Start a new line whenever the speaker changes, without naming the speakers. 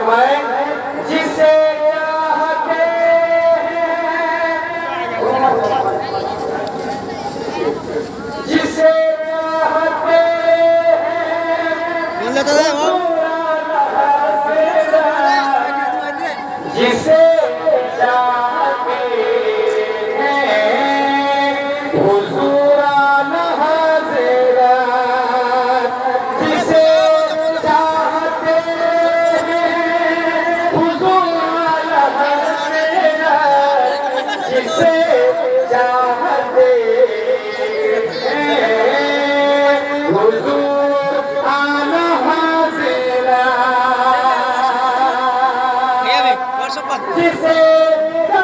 फरमाए जिसे चाहते जिसे चाहते जिसे चाहते हुजूर आना हाज़िरा जिसे चाहते हुजूर आना हाज़िरा जिसे चाहते हुजूर आना हाज़िरा जिसे